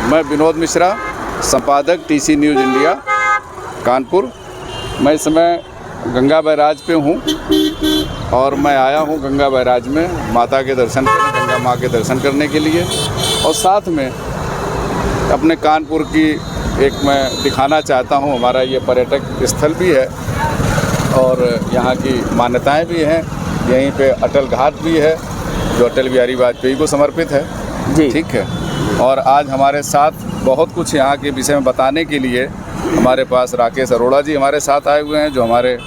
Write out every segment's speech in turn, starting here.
मैं विनोद मिश्रा, संपादक TC news India Kanpur. मैं इस समय गंगा बैराज पे हूँ और मैं आया हूँ गंगा बैराज में माता के दर्शन करने, गंगा माँ के दर्शन करने के लिए। और साथ में अपने कानपुर की एक मैं दिखाना चाहता हूँ, हमारा ये पर्यटक स्थल भी है और यहाँ की मान्यताएँ भी हैं। यहीं पे अटल घाट भी है जो अटल बिहारी वाजपेयी को समर्पित है जी। ठीक है। और आज हमारे साथ बहुत कुछ यहाँ के विषय में बताने के लिए हमारे पास राकेश अरोड़ा जी हमारे साथ आए हुए हैं, जो हमारे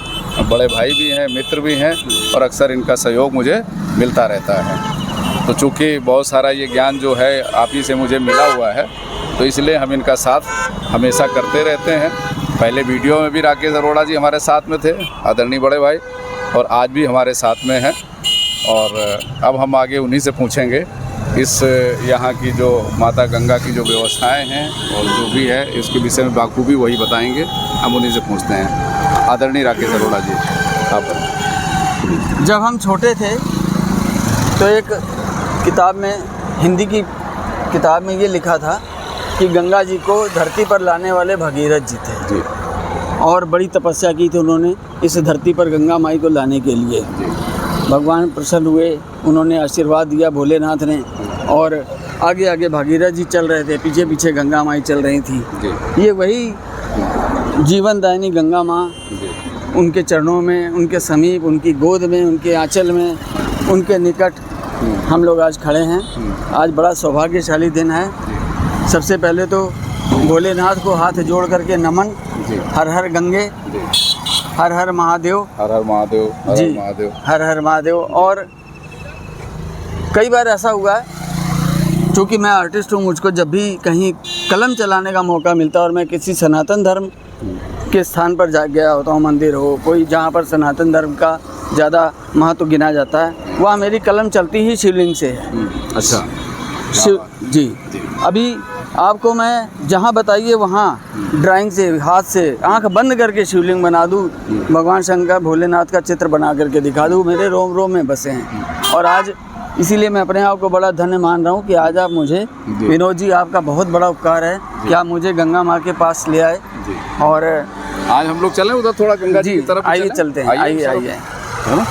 बड़े भाई भी हैं, मित्र भी हैं और अक्सर इनका सहयोग मुझे मिलता रहता है। तो चूँकि बहुत सारा ये ज्ञान जो है आप ही से मुझे मिला हुआ है, तो इसलिए हम इनका साथ हमेशा करते रहते हैं। पहले वीडियो में भी राकेश अरोड़ा जी हमारे साथ में थे, आदरणीय बड़े भाई, और आज भी हमारे साथ में हैं। और अब हम आगे उन्हीं से पूछेंगे इस यहाँ की जो माता गंगा की जो व्यवस्थाएं हैं और जो भी है इसके विषय में बाखूबी वही बताएंगे। हम उन्हीं से पूछते हैं। आदरणीय राकेश अरोड़ा जी, आप। जब हम छोटे थे तो एक किताब में, हिंदी की किताब में ये लिखा था कि गंगा जी को धरती पर लाने वाले भगीरथ जी थे जी। और बड़ी तपस्या की थी उन्होंने इस धरती पर गंगा माई को लाने के लिए जी। भगवान प्रसन्न हुए, उन्होंने आशीर्वाद दिया भोलेनाथ ने, और आगे आगे भागीरथ जी चल रहे थे, पीछे पीछे गंगा माई चल रही थी जी। ये वही जीवनदायिनी गंगा माँ, उनके चरणों में, उनके समीप, उनकी गोद में, उनके आंचल में, उनके निकट हम लोग आज खड़े हैं। आज बड़ा सौभाग्यशाली दिन है। सबसे पहले तो भोलेनाथ को हाथ जोड़ करके नमन। हर हर गंगे, हर हर महादेव, हर हर महादेव, हर जी, हर महादेव, हर हर महादेव। और कई बार ऐसा हुआ है, चूँकि मैं आर्टिस्ट हूँ, मुझको जब भी कहीं कलम चलाने का मौका मिलता है और मैं किसी सनातन धर्म के स्थान पर जा गया होता हूँ, मंदिर हो कोई जहाँ पर सनातन धर्म का ज़्यादा महत्व गिना जाता है, वहाँ मेरी कलम चलती ही शिवलिंग से है। अच्छा शिव जी। अभी आपको मैं जहाँ बताइए वहाँ ड्राइंग से, हाथ से आंख बंद करके शिवलिंग बना दूँ, भगवान शंकर भोलेनाथ का चित्र बना करके दिखा दूँ, मेरे रोम रोम में बसे हैं। और आज इसीलिए मैं अपने आप को बड़ा धन्य मान रहा हूँ कि आज आप मुझे, विनोद जी, आपका बहुत बड़ा उपकार है कि आप मुझे गंगा माँ के पास ले आए। और आज हम लोग चलें उधर थोड़ा गंगा जी की तरफ? आइए चलते हैं, आइए आइए। है ना,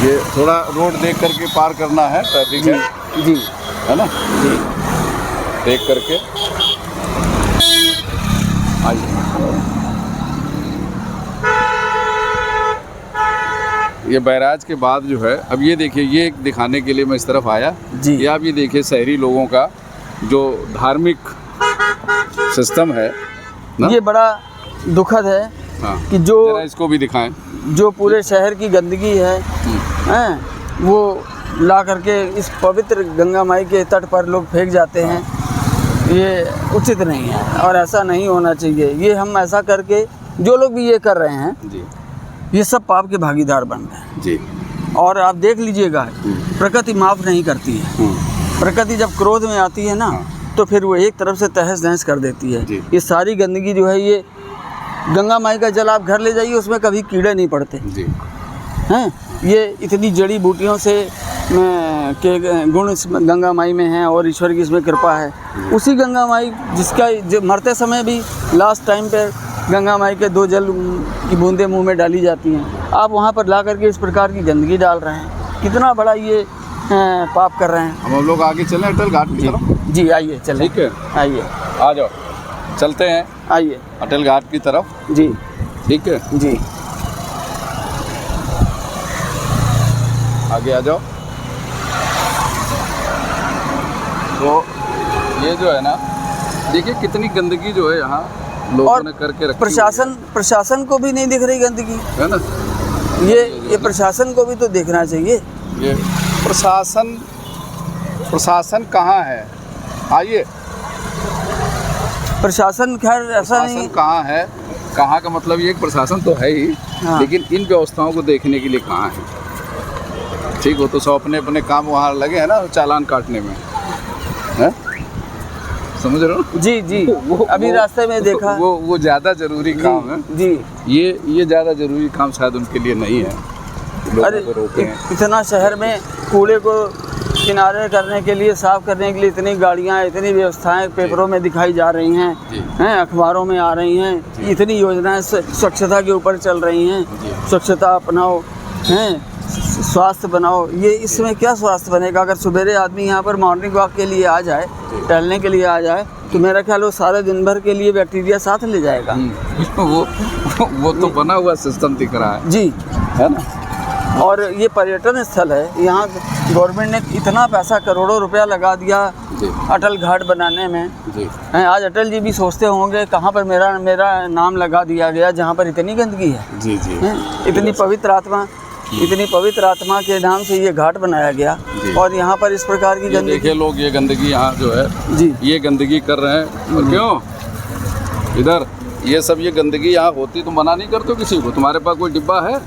ये थोड़ा रोड देख करके पार करना है, ट्रैफिक है जी, है ना जी, देख करके आइए। ये बैराज के बाद जो है, अब ये देखिए, ये एक दिखाने के लिए मैं इस तरफ आया जी। ये आप ये देखिए शहरी लोगों का जो धार्मिक सिस्टम है ना, ये बड़ा दुखद है। हाँ, कि जो इसको भी दिखाएं, जो पूरे शहर की गंदगी है वो ला करके इस पवित्र गंगा माई के तट पर लोग फेंक जाते हैं। ये उचित नहीं है और ऐसा नहीं होना चाहिए। ये हम ऐसा करके, जो लोग भी ये कर रहे हैं जी, ये सब पाप के भागीदार बन गए हैं जी। और आप देख लीजिएगा, प्रकृति माफ़ नहीं करती है। प्रकृति जब क्रोध में आती है ना, तो फिर वो एक तरफ से तहस नहस कर देती है। ये सारी गंदगी जो है, ये गंगा माई का जल आप घर ले जाइए, उसमें कभी कीड़े नहीं पड़ते हैं। ये इतनी जड़ी बूटियों से के गुण इस गंगा माई में हैं और ईश्वर की इसमें कृपा है। उसी गंगा माई जिसका मरते समय भी लास्ट टाइम पे गंगा माई के 2 जल की बूंदें मुंह में डाली जाती हैं, आप वहाँ पर ला करके इस प्रकार की गंदगी डाल रहे हैं। कितना बड़ा ये पाप कर रहे हैं। हम लोग आगे चलें अटल घाट की तरफ? जी आइए, चलें। ठीक है, आइए, आ जाओ, चलते हैं, आइए अटल घाट की तरफ जी। ठीक है जी, आगे आ जाओ। तो ये जो है ना, देखिए कितनी गंदगी जो है यहाँ लोगों ने करके रखी। प्रशासन को भी नहीं दिख रही गंदगी, है ना। ये प्रशासन को भी तो देखना चाहिए। ये प्रशासन कहाँ है? आइए, प्रशासन खैर ऐसा नहीं, कहाँ है? कहाँ का मतलब ये प्रशासन तो है ही, हाँ। लेकिन इन व्यवस्थाओं को देखने के लिए कहाँ है? ठीक हो तो सब अपने अपने काम वहाँ लगे हैं ना, चालान काटने में, है? समझ रहे हो? जी जी। अभी रास्ते में देखा, वो ज़्यादा ज़रूरी काम है जी। ये ज़्यादा ज़रूरी काम शायद उनके लिए नहीं है। अरे इतना शहर में कूड़े को किनारे करने के लिए, साफ करने के लिए इतनी गाड़ियाँ, इतनी व्यवस्थाएं पेपरों में दिखाई जा रही हैं, अखबारों में आ रही हैं, इतनी योजनाएं स्वच्छता के ऊपर चल रही हैं, स्वच्छता अपनाओ, हैं, स्वास्थ्य बनाओ। ये इसमें क्या स्वास्थ्य बनेगा? अगर सवेरे आदमी यहाँ पर मॉर्निंग वॉक के लिए आ जाए, टहलने के लिए आ जाए, तो मेरा ख्याल वो सारे दिन भर के लिए बैक्टीरिया साथ ले जाएगा। वो तो बना हुआ सिस्टम दिख रहा है जी, है ना। और ये पर्यटन स्थल है, यहाँ गवर्नमेंट ने इतना पैसा, करोड़ों रुपया लगा दिया अटल घाट बनाने में। हैं, आज अटल जी भी सोचते होंगे कहाँ पर मेरा नाम लगा दिया गया, जहाँ पर इतनी गंदगी है। जी जी। इतनी पवित्र आत्मा के नाम से ये घाट बनाया गया, और यहाँ पर इस प्रकार की गंदगी। देखिए लोग ये गंदगी यहाँ जो है जी, ये गंदगी कर रहे हैं। और क्यों इधर ये सब ये गंदगी यहाँ होती, तुम मना नहीं करते हो किसी को? तुम्हारे पास कोई डिब्बा है?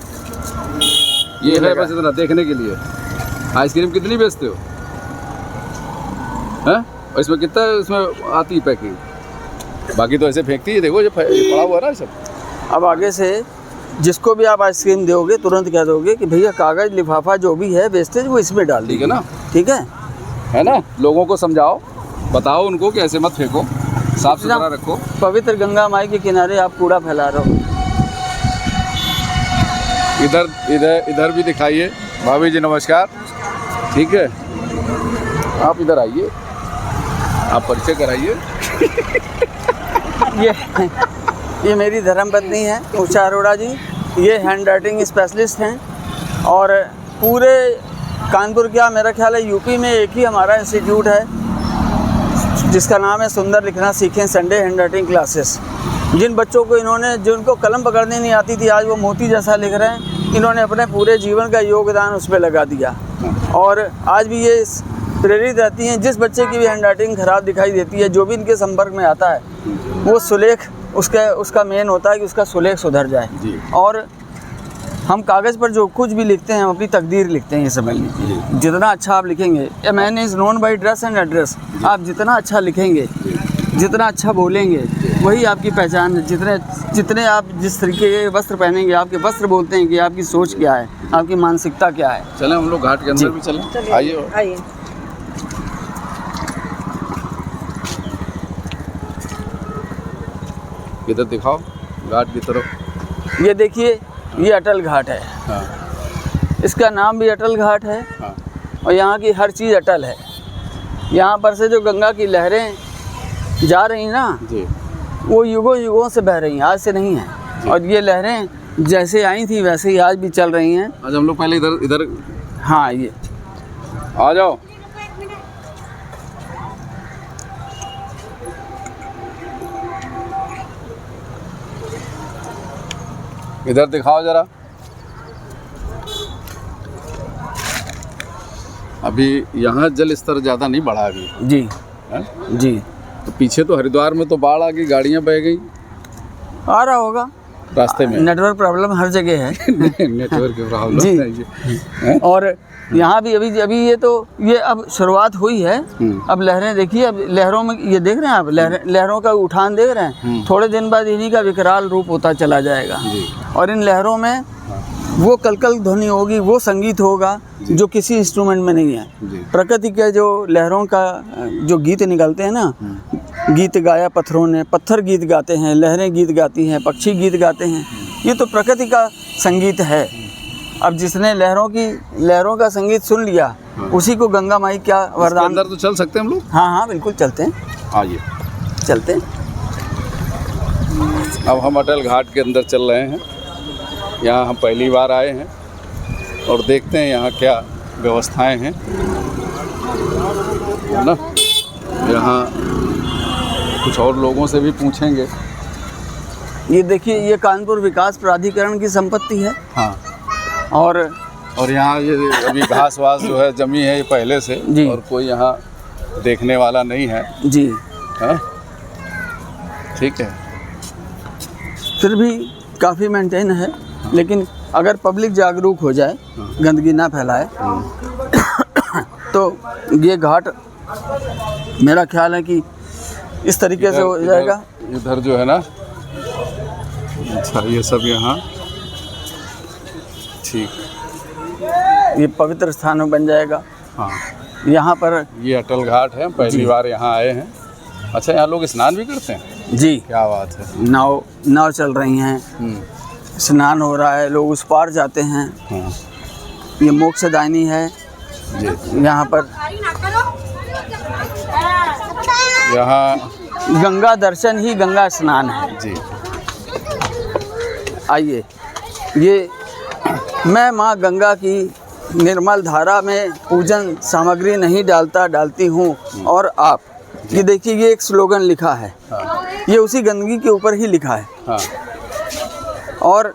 ये है बस इतना देखने के लिए। आइसक्रीम कितनी बेचते हो हैं? और इसमें कितना इसमें आती है पैकिंग? बाकी तो ऐसे फेंकती है। देखो ये पड़ा हुआ है ना सब। अब आगे से जिसको भी आप आइसक्रीम दोगे, तुरंत कह दोगे कि भैया कागज़ लिफाफा जो भी है वेस्टेज, वो इसमें डाल दीजिए। ठीक है ना? ठीक है ना? लोगों को समझाओ, बताओ उनको कि ऐसे मत फेंको, साफ सुथरा रखो। पवित्र गंगा माई के किनारे आप कूड़ा फैला रहे हो। इधर भी दिखाइए। भाभी जी नमस्कार। ठीक है, आप इधर आइए, आप परिचय कराइए। ये मेरी धर्मपत्नी है उषा अरोड़ा जी। ये हैंड राइटिंग स्पेशलिस्ट हैं, और पूरे कानपुर क्या, मेरा ख्याल है यूपी में एक ही हमारा इंस्टीट्यूट है जिसका नाम है सुंदर लिखना सीखें संडे हैंड राइटिंग क्लासेस। जिन बच्चों को जिनको कलम पकड़नी नहीं आती थी, आज वो मोती जैसा लिख रहे हैं। इन्होंने अपने पूरे जीवन का योगदान उस पर लगा दिया, और आज भी ये प्रेरित रहती हैं। जिस बच्चे की भी हैंड राइटिंग ख़राब दिखाई देती है, जो भी इनके संपर्क में आता है, वो सुलेख उसका मेन होता है कि उसका सुलेख सुधर जाए। और हम कागज़ पर जो कुछ भी लिखते हैं, हम अपनी तकदीर लिखते हैं। ये समझ लीजिए, जितना अच्छा आप लिखेंगे, a man is known by dress and address. आप जितना अच्छा लिखेंगे, जितना अच्छा बोलेंगे, वही आपकी पहचान है। जितने आप जिस तरीके के वस्त्र पहनेंगे, आपके वस्त्र बोलते हैं कि आपकी सोच क्या है, आपकी मानसिकता क्या है। चलें हम लोग घाट के अंदर भी चलें। आइए। इधर दिखाओ घाट की तरफ। ये देखिए, ये अटल घाट है। हाँ। इसका नाम भी अटल घाट है। हाँ। और यहाँ की हर चीज़ अटल है। यहाँ पर से जो गंगा की लहरें जा रही ना जी, वो युगों युगों से बह रही हैं, आज से नहीं हैं। और ये लहरें जैसे आई थी वैसे ही आज भी चल रही हैं। आज हम लोग पहले इधर हाँ, ये आ जाओ। इधर दिखाओ जरा। अभी यहाँ जल स्तर ज़्यादा नहीं बढ़ा अभी। जी है? जी। तो पीछे तो हरिद्वार में तो बाढ़ आ गई, गाड़ियाँ बह गई, आ रहा होगा रास्ते में। नेटवर्क प्रॉब्लम हर जगह है। नेटवर्क की प्रॉब्लम जी। है। और यहाँ भी अभी ये अब शुरुआत हुई है। अब लहरें देखिए, अब लहरों में ये देख रहे हैं आप, लहरों का उठान देख रहे हैं। थोड़े दिन बाद इन्हीं का विकराल रूप होता चला जाएगा। और इन लहरों में वो कलकल ध्वनि होगी, वो संगीत होगा जो किसी इंस्ट्रूमेंट में नहीं है। प्रकृति के जो लहरों का जो गीत निकलते हैं ना, गीत गाया पत्थरों ने, पत्थर गीत गाते हैं, लहरें गीत गाती हैं, पक्षी गीत गाते हैं। ये तो प्रकृति का संगीत है। अब जिसने लहरों का संगीत सुन लिया, उसी को गंगा माई क्या वरदान। अंदर तो चल सकते हैं हम लोग? हाँ, बिल्कुल चलते हैं। आइए, चलते हैं। अब हम अटल घाट के अंदर चल रहे हैं। यहाँ हम पहली बार आए हैं और देखते हैं यहाँ क्या व्यवस्थाएं हैं, है ना। यहाँ कुछ और लोगों से भी पूछेंगे। ये देखिए, ये कानपुर विकास प्राधिकरण की संपत्ति है। हाँ। और यहाँ ये अभी घास वास जो है जमी है ये पहले से जी। और कोई यहाँ देखने वाला नहीं है जी। है? ठीक है, फिर भी काफ़ी मेंटेन है। लेकिन अगर पब्लिक जागरूक हो जाए, गंदगी ना फैलाए, तो ये घाट मेरा ख्याल है कि इस तरीके से हो जाएगा। इधर जो है ना, अच्छा ये सब यहाँ ठीक, ये पवित्र स्थान बन जाएगा। हाँ। यहाँ पर ये अटल घाट है, पहली बार यहाँ आए हैं। अच्छा, यहाँ लोग स्नान भी करते हैं? जी, क्या बात है। नाव चल रही हैं, स्नान हो रहा है, लोग उस पार जाते हैं। ये मोक्षदायिनी है जी। यहाँ पर। यहाँ गंगा दर्शन ही गंगा स्नान है जी। आइए, ये मैं माँ गंगा की निर्मल धारा में पूजन सामग्री नहीं डालती हूँ और आप ये देखिए, ये एक स्लोगन लिखा है। हाँ। ये उसी गंदगी के ऊपर ही लिखा है। हाँ। और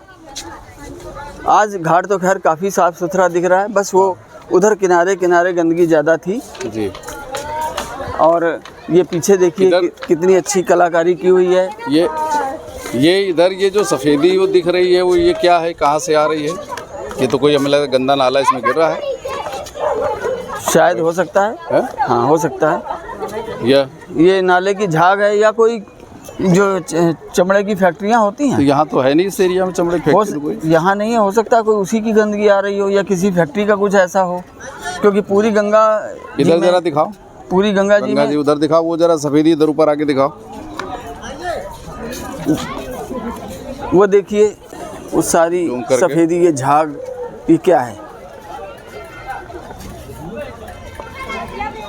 आज घाट तो खैर काफ़ी साफ़ सुथरा दिख रहा है, बस वो उधर किनारे किनारे गंदगी ज़्यादा थी जी। और ये पीछे देखिए कितनी अच्छी कलाकारी की हुई है। ये इधर ये जो सफ़ेदी वो दिख रही है, वो ये क्या है, कहाँ से आ रही है? ये तो कोई हमें लगा गंदा नाला इसमें गिर रहा है। शायद हो सकता है? हाँ, हो सकता है। ये नाले की झाग है या कोई जो चमड़े की फैक्ट्रियाँ होती हैं। तो यहाँ तो है नहीं इस एरिया में चमड़े की फैक्ट्री कोई। यहाँ नहीं है, हो सकता है कोई उसी की गंदगी आ रही हो या किसी फैक्ट्री का कुछ ऐसा हो, क्योंकि पूरी गंगा इधर जरा दिखाओ, पूरी गंगा जी उधर दिखाओ, वो जरा सफ़ेदी इधर ऊपर आके दिखाओ। वो देखिए, उस सारी सफ़ेदी ये झाग, ये क्या है?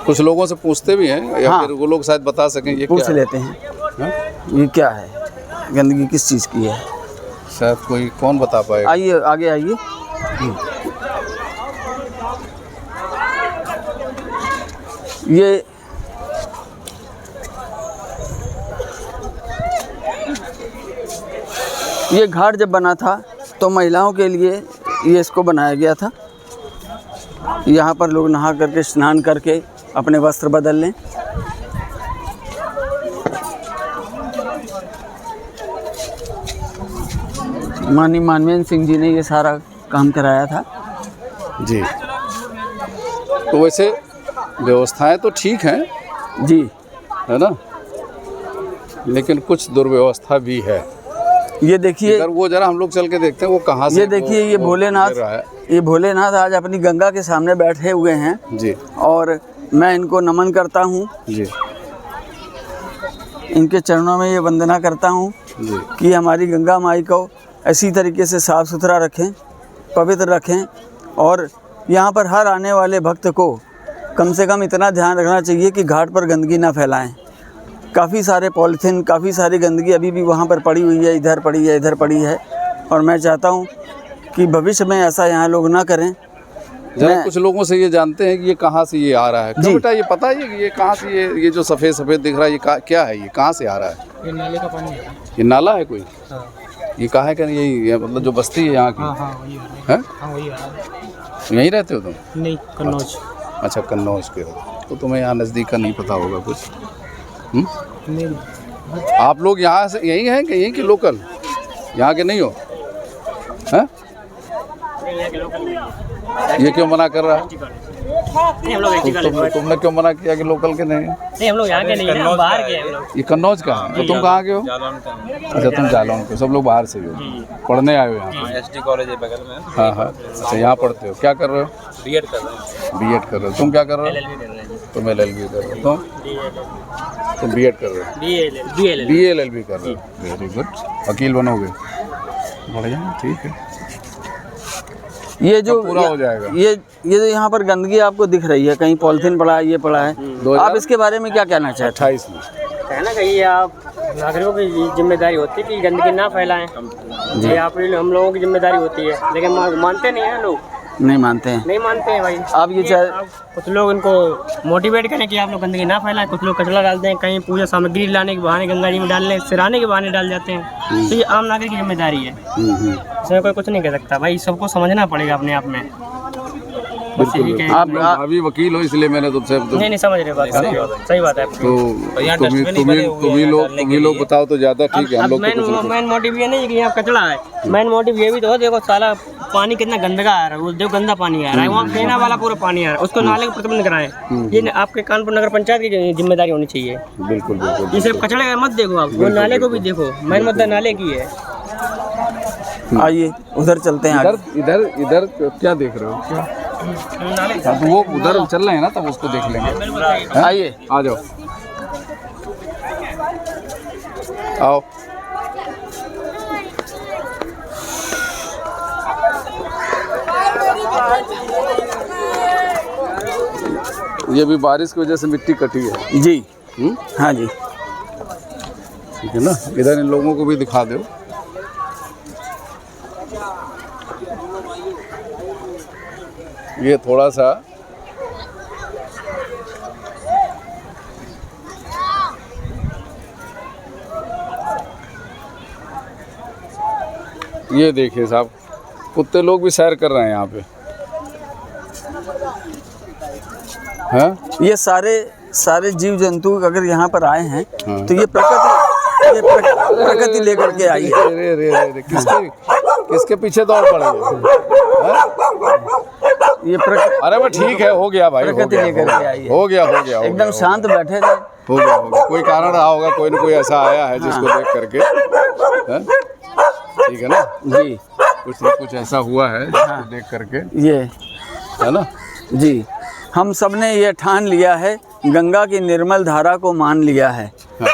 कुछ लोगों से पूछते भी हैं या फिर वो लोग शायद बता सकें ये पूछ क्या लेते हैं। ये क्या है, गंदगी किस चीज़ की है? शायद कोई कौन बता पाएगा। आइए, आगे आइए। ये घाट जब बना था तो महिलाओं के लिए ये इसको बनाया गया था। यहाँ पर लोग नहा करके, स्नान करके अपने वस्त्र बदल लें। माननीय मानवेंद्र सिंह जी ने ये सारा काम कराया था जी। तो वैसे व्यवस्थाएं तो ठीक हैं जी, है ना, लेकिन कुछ दुर्व्यवस्था भी है। ये देखिए, वो जरा हम लोग चल के देखते हैं वो कहाँ से। ये देखिए, ये भोलेनाथ आज अपनी गंगा के सामने बैठे हुए हैं जी, और मैं इनको नमन करता हूँ जी। इनके चरणों में ये वंदना करता हूँ जी कि हमारी गंगा माई को ऐसी तरीके से साफ़ सुथरा रखें, पवित्र रखें। और यहाँ पर हर आने वाले भक्त को कम से कम इतना ध्यान रखना चाहिए कि घाट पर गंदगी ना फैलाएं। काफ़ी सारे पॉलीथीन, काफ़ी सारी गंदगी अभी भी वहाँ पर पड़ी हुई है, इधर पड़ी है, इधर पड़ी है। और मैं चाहता हूँ कि भविष्य में ऐसा यहाँ लोग ना करें। कुछ लोगों से ये जानते हैं कि ये कहाँ से ये आ रहा है। जी बेटा, ये पता है कि ये कहाँ से ये जो सफ़ेद सफ़ेद दिख रहा है, ये क्या है, ये कहाँ से आ रहा है? ये नाले का पानी है। ये नाला है कोई? हाँ। ये कहाँ है? क्या ये मतलब जो बस्ती है यहाँ की? हाँ, वही है। हाँ, वही है। यहीं रहते हो तुम? नहीं, कन्नौज। अच्छा, कन्नौज के हो तो तुम्हें यहाँ नज़दीक का नहीं पता होगा कुछ। नहीं। आप लोग यहाँ से यहीं हैं कि यहीं के लोकल, यहाँ के नहीं हो? हैं? ये क्यों मना कर रहा है? हम लोग तुमने क्यों मना किया कि लोकल के नहीं? नहीं, हम लोग यहाँ के नहीं हैं, बाहर के हैं हम लोग। ये कन्नौज का है। तो तुम कहाँ के हो? अच्छा, तुम जालौन के। सब लोग बाहर से ही हो, पढ़ने आए हो यहाँ? एसडी कॉलेज है बगल में। हाँ हाँ। अच्छा, यहाँ पढ़ते हो? क्या कर रहे हो? बीएड कर रहे हैं। बीएड कर रहे हो। तुम क्या कर रहे हो? LLB कर रहे हैं। तुम LLB कर रहे हो। तुम बीएड कर रहे हो? BLLB कर रहे हो। Very good. वकील बनोगे? बढ़िया, ठीक है। ये जो पूरा हो जाएगा। ये जो यहाँ पर गंदगी आपको दिख रही है, कहीं पॉलिथीन पड़ा है, ये पड़ा है, आप इसके बारे में क्या कहना चाहते हैं? 28 में कहना चाहिए, आप नागरिकों की जिम्मेदारी होती है कि गंदगी ना फैलाएं। ये आप हम लोगों की जिम्मेदारी होती है, लेकिन मानते नहीं हैं लोग। नहीं मानते हैं? नहीं मानते हैं भाई। आप ये कुछ लोग इनको मोटिवेट करें कि आप लोग गंदगी ना फैलाएं। कुछ लोग कचरा डालते हैं, कहीं पूजा सामग्री लाने के बहाने गंगा जी में डालने, सिराने के बहाने डाल जाते हैं। तो ये आम नागरिक की जिम्मेदारी है, इसमें कोई कुछ नहीं कह सकता भाई। सबको समझना पड़ेगा अपने आप में। आप अभी वकील हो इसलिए मैंने तुमसे नहीं समझ रहे बात। सही बात है। तो तुम्ही लोग बताओ तो ज्यादा ठीक है। हम लोग मेन मोटिव ये नहीं है कि यहाँ कचरा है, मेन मोटिव ये भी तो है, देखो साला पानी कितना गंदगा आ रहा है, वो देखो गंदा पानी आ रहा है, वहाँ फेना वाला पूरा पानी आ रहा है, उसको नाले को प्रतिबंध कराएं। ये आपके कानपुर नगर पंचायत की जिम्मेदारी होनी चाहिए। बिल्कुल बिल्कुल। ये सिर्फ कचरे का मत देखो आप, वो नाले को भी देखो। मेन मुद्दा नाले की है। आइए उधर चलते हैं। इधर क्या देख रहे हो? हाँ, तो वो उधर चल रहे हैं ना, तब उसको देख लेंगे। आइए। आ जाओ, आओ। ये भी बारिश की वजह से मिट्टी कटी है। जी। हाँ जी। ठीक है ना, इधर इन लोगों को भी दिखा दो। ये थोड़ा सा ये देखिए साहब, कुत्ते लोग भी सैर कर रहे हैं यहाँ पे। हैं? ये सारे जीव जंतु अगर यहाँ पर आए हैं हाँ। तो ये प्रकृति लेकर के आई है। रे रे रे रे, किसके पीछे दौड़ पड़े हैं? ये अरे वो ठीक है, हो गया भाई, हो प्रकृति गया, लेकर के आई है। हो गया, हो गया, हो एकदम गया, शांत बैठे थे। हो गया, हो गया। कोई कारण रहा होगा, कोई ना कोई ऐसा आया है जिसको देख करके, हैं? ठीक है ना जी। कुछ ना कुछ ऐसा हुआ है जिसको देख करके, ये है ना। जी, हम सब ने ये ठान लिया है, गंगा की निर्मल धारा को मान लिया है। हाँ,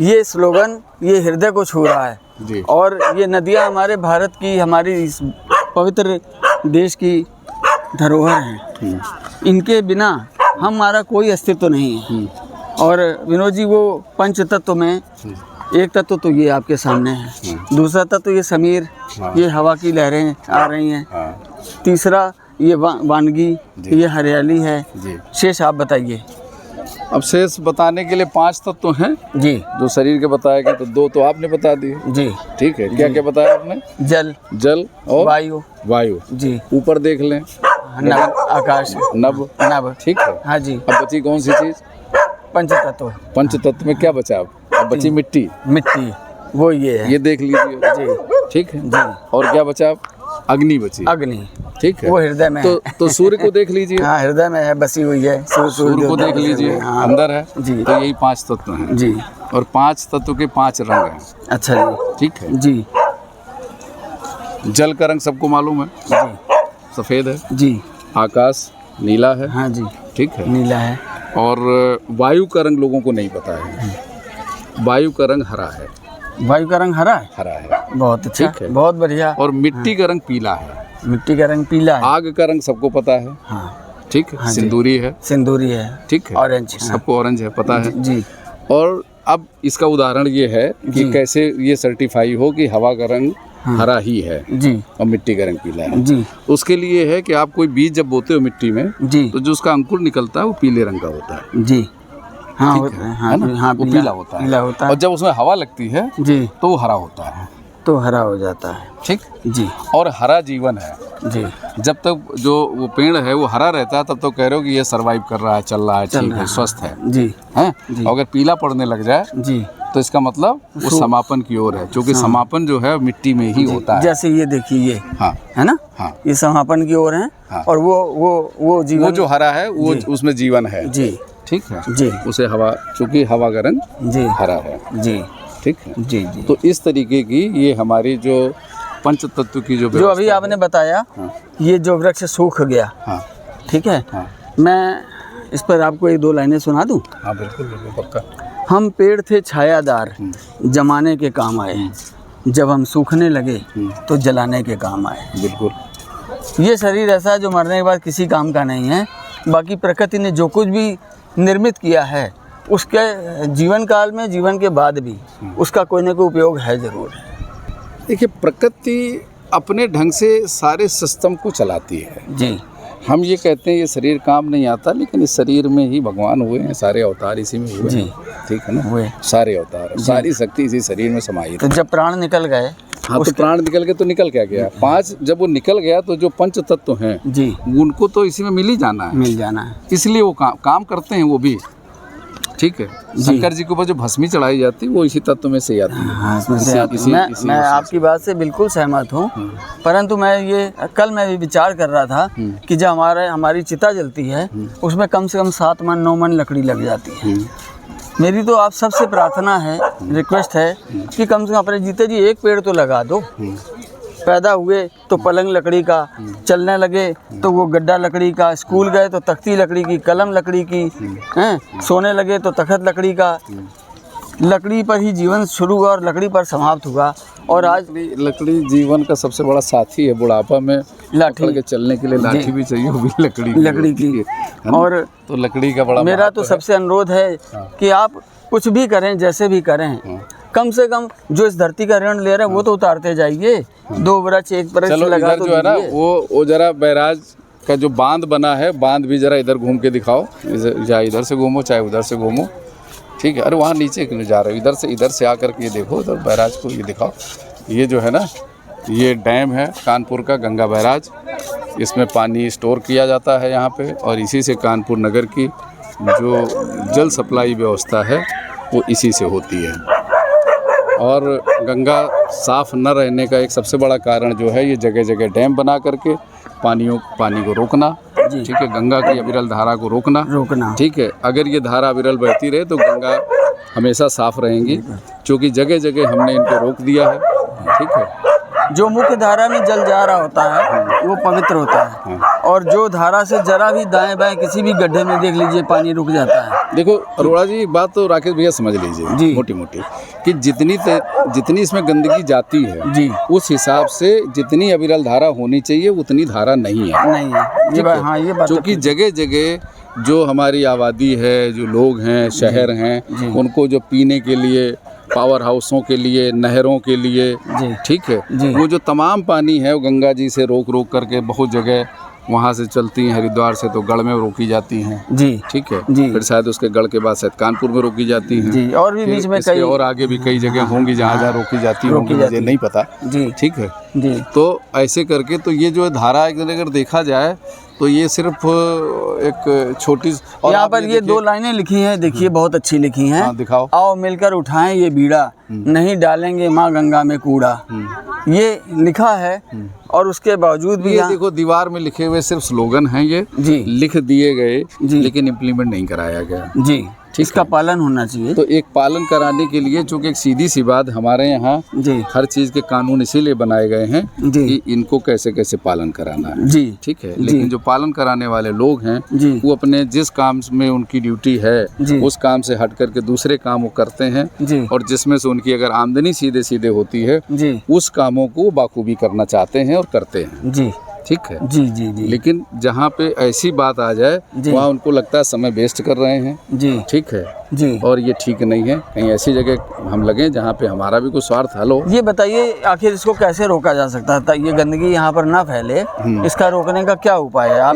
ये स्लोगन ये हृदय को छू रहा है। जी। और ये नदियाँ हमारे भारत की, हमारी इस पवित्र देश की धरोहर हैं। इनके बिना हमारा कोई अस्तित्व नहीं है। और विनोद जी, वो पंच तत्व में एक तत्व तो ये आपके सामने है, दूसरा तत्व ये समीर, ये हवा की लहरें आ रही हैं, हाँ, तीसरा ये वानगी, ये हरियाली है। जी। शेष आप बताइए। अब शेष बताने के लिए 5 तत्व हैं जी। जो शरीर के बताए गए, तो 2 तो आपने बता दिए। जी। ठीक है, क्या क्या बताया आपने? जल, जल और वायु। वायु। जी। ऊपर देख लें, नभ, आकाश, नभ। नभ। ठीक है। हाँ जी। अब बची कौन सी चीज? पंच तत्व। पंच तत्व में क्या बचा? अब बची मिट्टी, मिट्टी, वो ये है। ये देख लीजिए। जी। ठीक है जी। और क्या बचा? अग्नि बची। अग्नि, ठीक है, वो हृदय में है। तो सूर्य को देख लीजिए। हाँ, हृदय में है, बसी हुई है। सूर्य को देख लीजिए, हाँ। अंदर है। जी। तो यही 5 तत्व हैं। जी। और 5 तत्व के 5 रंग हैं। अच्छा जी। ठीक है। जी। जल का रंग सबको मालूम है, जी। सफेद है। जी। आकाश नीला है। हाँ जी, ठीक है। नीला है। और वायु का रंग लोगों को नहीं पता है, वायु का रंग हरा है। वायु का रंग हरा है। हरा है। बहुत अच्छा, ठीक है। बहुत बढ़िया। और मिट्टी का रंग पीला है। मिट्टी का रंग पीला है। आग का रंग सबको पता है। हाँ। ठीक है। हाँ जी। सिंदूरी है। सिंदूरी है। ठीक है। ऑरेंज। सबको ऑरेंज है, पता है। जी। और अब इसका उदाहरण ये है कि जी। कैसे ये सर्टिफाई हो कि हवा का रंग हरा ही है जी। और मिट्टी का रंग पीला है। जी। उसके लिए है कि आप कोई बीज जब बोते हो मिट्टी में, जी। तो जो उसका अंकुर निकलता है वो पीले रंग का होता है। जी। हाँ, ठीक है, हाँ, है ना? हाँ, वो पीला होता है। पीला होता है। और जब उसमें हवा लगती है जी, तो वो हरा होता है। तो हरा हो जाता है। ठीक। जी। और हरा जीवन है। जी। जब तक जो वो पेड़ है वो हरा रहता है, तब तो कह रहे हो कि ये सरवाइव कर रहा है, चल रहा है, ठीक है, स्वस्थ है। जी। हैं? जी। अगर पीला पड़ने लग जाए जी, तो इसका मतलब वो समापन की ओर है, क्योंकि समापन जो है मिट्टी में ही होता है। जैसे ये देखिए, ये हाँ, है ना। हाँ। ये समापन की ओर है। हाँ। और वो जीवन, वो जो हरा है वो उसमें जीवन है। जी। ठीक है। जी। उसे हवा, चूंकि हवा का रंग जी। हरा है। जी। ठीक है। जी। जी। तो इस तरीके की ये हमारी जो पंच तत्व की जो जो व्यवस्था अभी आपने बताया, हाँ। ये जो वृक्ष सूख गया, हाँ, ठीक है। हाँ, मैं इस पर आपको 1-2 लाइनें सुना दूं। हाँ, बिल्कुल बिल्कुल, पक्का। हम पेड़ थे छायादार, जमाने के काम आए, जब हम सूखने लगे तो जलाने के काम आए। बिल्कुल। ये शरीर ऐसा है जो मरने के बाद किसी काम का नहीं है। बाकी प्रकृति ने जो कुछ भी निर्मित किया है, उसके जीवन काल में, जीवन के बाद भी उसका कोई ना कोई उपयोग है ज़रूर। देखिए, प्रकृति अपने ढंग से सारे सिस्टम को चलाती है। जी। हम ये कहते हैं ये शरीर काम नहीं आता, लेकिन इस शरीर में ही भगवान हुए हैं, सारे अवतार इसी में हुए जी। हैं। ठीक है ना, हुए सारे अवतार, सारी शक्ति इसी शरीर में समाई तो जब प्राण निकल गए, हाँ, तो प्राण निकल के तो निकल क्या गया? 5 जब वो निकल गया तो जो पंच तत्व हैं जी, उनको तो इसी में मिल ही जाना है, मिल जाना है। इसलिए वो काम करते हैं वो भी। ठीक है। शंकर जी के ऊपर जो भस्मी चढ़ाई जाती है वो इसी तत्व में से आती है। हाँ, इसमें से आती है। मैं आपकी बात से बिल्कुल सहमत हूँ, परंतु मैं ये कल मैं भी विचार कर रहा था कि जब हमारी चिता जलती है उसमें कम से कम 7 मन 9 मन लकड़ी लग जाती है। मेरी तो आप सबसे प्रार्थना है, रिक्वेस्ट है कि कम से कम अपने जीते जी एक पेड़ तो लगा दो। पैदा हुए तो पलंग लकड़ी का, चलने लगे तो वो गड्ढा लकड़ी का, स्कूल गए तो तख्ती लकड़ी की, कलम लकड़ी की, हैं, सोने लगे तो तख्त लकड़ी का। लकड़ी पर ही जीवन शुरू हुआ और लकड़ी पर समाप्त हुआ। और आज लकड़ी जीवन का सबसे बड़ा साथी है। बुढ़ापा में लाठी पकड़ के चलने के लिए लाठी भी चाहिए, वो भी लकड़ी की है ना? और तो लकड़ी का बड़ा मेरा महत्व तो है। सबसे अनुरोध है कि आप कुछ भी करें, जैसे भी करें, कम से कम जो इस धरती का ऋण ले रहे हैं वो तो उतारते जाइए। 2 वृक्ष 1 वृक्ष चलो लगा इधर तो जो है ना, दीजिए। वो जरा बैराज का जो बांध बना है, बांध भी जरा इधर घूम के दिखाओ। चाहे इधर से घूमो चाहे उधर से घूमो, ठीक है। अरे वहाँ नीचे क्यों जा रहे हो? इधर से आकर के ये देखो, इधर बैराज को ये दिखाओ। ये जो है ना, ये डैम है कानपुर का गंगा बैराज। इसमें पानी स्टोर किया जाता है यहाँ पे, और इसी से कानपुर नगर की जो जल सप्लाई व्यवस्था है वो इसी से होती है। और गंगा साफ़ न रहने का एक सबसे बड़ा कारण जो है, ये जगह जगह डैम बना करके पानी को रोकना, ठीक है, गंगा की अविरल धारा को रोकना, ठीक है। अगर ये धारा अविरल बहती रहे तो गंगा हमेशा साफ़ रहेंगी, क्योंकि जगह जगह हमने इनको रोक दिया है, ठीक है। जो मुख्य धारा में जल जा रहा होता है वो पवित्र होता है, और जो धारा से जरा भी दाएं बाएं किसी भी गड्ढे में देख लीजिए पानी रुक जाता है। देखो अरोड़ा जी, एक बात तो राकेश भैया समझ लीजिए जी। मोटी मोटी, कि जितनी इसमें गंदगी जाती है जी, उस हिसाब से जितनी अविरल धारा होनी चाहिए उतनी धारा नहीं है। नहीं है ये बात, हाँ ये बात। क्योंकि जगह जगह जो हमारी आबादी है, जो लोग हैं, शहर हैं, उनको जो पीने के लिए, पावर हाउसों के लिए, नहरों के लिए, ठीक है, वो जो तमाम पानी है वो गंगा जी से रोक करके बहुत जगह वहाँ से चलती हैं। हरिद्वार से तो गढ़ में रोकी जाती हैं जी, ठीक है जी। फिर शायद उसके गढ़ के बाद शायद कानपुर में रोकी जाती हैं जी, और भी बीच में इसके कई और आगे भी कई जगह होंगी जहाँ रोकी जाती होंगी, मुझे नहीं पता जी, ठीक है जी। तो ऐसे करके तो ये जो धारा अगर देखा जाए तो ये सिर्फ एक छोटी, और यहाँ पर ये 2 लाइनें लिखी हैं, देखिए बहुत अच्छी लिखी हैं। हाँ, दिखाओ। आओ मिलकर उठाएं ये बीड़ा, नहीं डालेंगे माँ गंगा में कूड़ा, ये लिखा है। और उसके बावजूद भी ये देखो दीवार में लिखे हुए सिर्फ स्लोगन हैं, ये जी लिख दिए गए जी, लेकिन इम्प्लीमेंट नहीं कराया गया जी, इसका पालन होना चाहिए। तो एक पालन कराने के लिए, चूँकि एक सीधी सी बात, हमारे यहाँ जी हर चीज़ के कानून इसीलिए बनाए गए हैं जी, कि इनको कैसे कैसे पालन कराना है, जी ठीक है। लेकिन जो पालन कराने वाले लोग हैं जी, वो अपने जिस काम में उनकी ड्यूटी है जी, उस काम से हट करके दूसरे काम वो करते हैं जी, और जिसमें से उनकी अगर आमदनी सीधे सीधे होती है जी, उस कामों को बाखूबी करना चाहते हैं और करते हैं, जी, ठीक है। जी, जी, जी, लेकिन जहाँ पे ऐसी बात आ जाए वहाँ उनको लगता है समय वेस्ट कर रहे हैं, जी, ठीक है, जी। और ये ठीक नहीं है। कहीं ऐसी जगह हम लगे जहाँ पे हमारा भी कुछ स्वार्थ हल हो। ये बताइए आखिर इसको कैसे रोका जा सकता है, ये गंदगी यहाँ पर ना फैले, इसका रोकने का क्या उपाय है? आप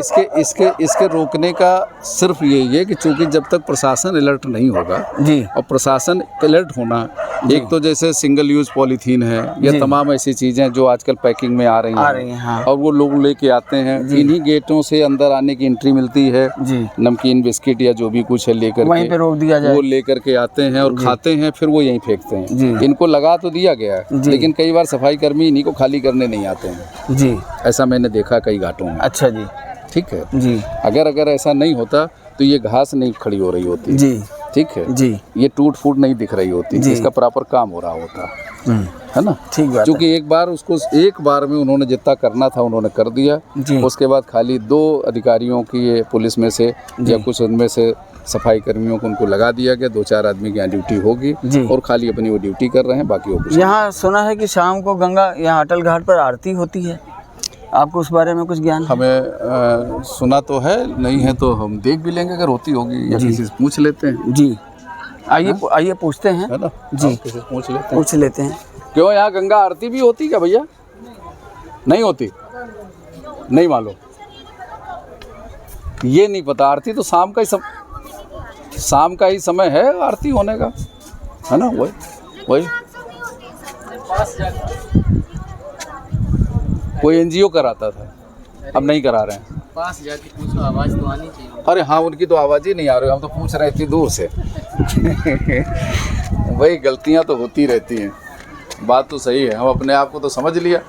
इसके रोकने का सिर्फ यही है कि चूंकि जब तक प्रशासन अलर्ट नहीं होगा जी, और प्रशासन अलर्ट होना, एक तो जैसे सिंगल यूज पॉलीथीन है या तमाम ऐसी चीजें जो आजकल पैकिंग में आ रही हैं हाँ। और वो लोग लेके आते हैं, इन्हीं गेटों से अंदर आने की एंट्री मिलती है, जी, नमकीन बिस्किट या जो भी कुछ है लेकर वहीं पे रोक दिया जाए, वो लेकर के आते हैं और खाते हैं, फिर वो यहीं फेंकते हैं। जी। इनको लगा तो दिया गया है लेकिन कई बार सफाई कर्मी इन्हीं को खाली करने नहीं आते हैं, जी, ऐसा मैंने देखा कई घाटों में, अच्छा जी, ठीक है जी, अगर ऐसा नहीं होता तो ये घास नहीं खड़ी हो रही होती, जी, ठीक है जी, ये टूट फूट नहीं दिख रही होती, जी। इसका प्रॉपर काम हो रहा होता है ना, ठीक बात क्योंकि एक बार में उन्होंने जितना करना था उन्होंने कर दिया, जी। उसके बाद खाली 2 अधिकारियों की ये पुलिस में से या कुछ उनमें से सफाई कर्मियों को उनको लगा दिया गया, 2-4 आदमी की यहाँ ड्यूटी होगी जी। और खाली अपनी वो ड्यूटी कर रहे हैं, बाकी वो कुछ यहाँ सुना है कि शाम को गंगा यहाँ अटल घाट पर आरती होती है, आपको उस बारे में कुछ ज्ञान है? हमें सुना तो है, नहीं है तो हम देख भी लेंगे अगर होती होगी या किसी से पूछ लेते हैं। जी, आइए पूछते हैं, है ना जी, किसी से पूछ लेते हैं। क्यों यहाँ गंगा आरती भी होती क्या भैया? नहीं होती, नहीं मालूम, ये नहीं पता। आरती तो शाम का ही समय है आरती होने का, है ना, वही कोई एनजीओ कराता था, अब नहीं करा रहे हैं। पास जाके पूछो, आवाज़ तो आनी चाहिए। अरे हाँ, उनकी तो आवाज़ ही नहीं आ रही, हम तो पूछ रहे इतनी दूर से वही गलतियाँ तो होती रहती हैं, बात तो सही है, हम अपने आप को तो समझ लिया।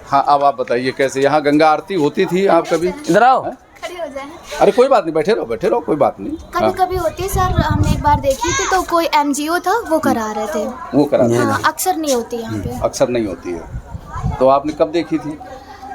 हाँ, अब आप बताइए कैसे यहाँ गंगा आरती होती थी? आप कभी इधर आओ, खड़े हो जाए। अरे कोई बात नहीं, बैठे रहो, कोई बात नहीं। कभी कभी होती सर, हमने एक बार देखी थी तो कोई एनजीओ था वो करा रहे थे, वो करा हाँ, अक्सर नहीं होती यहाँ पे। अक्सर नहीं होती है। तो आपने कब देखी थी?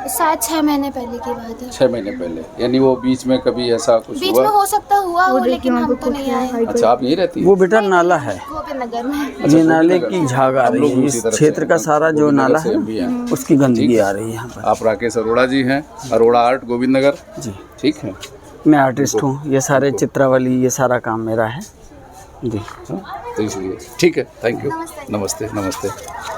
शायद 6 महीने पहले की बात है। 6 महीने पहले, यानी वो बीच में कभी ऐसा कुछ बीच में हुआ? हो सकता हुआ हो, लेकिन हम तो नहीं आए। अच्छा, आप यहीं रहती हैं? वो बेटा नाला है, गोविंद नगर में। ये नाले की झाग आ हम रही लोग है। उसी इस तरफ क्षेत्र से का हैं। सारा जो गोविंद नगर नाला से है हम भी हैं। उसकी गंदगी आ रही है यहाँ पर। आप राकेश अरोड़ा जी हैं, अरोड़ा आर्ट गोविंद नगर, जी, ठीक है। मैं आर्टिस्ट हूँ। ये सारे चित्रावली, ये सारा काम मेरा है जी। हाँ, तो इसलिए ठीक है, थैंक यू। नमस्ते। नमस्ते नमस्ते।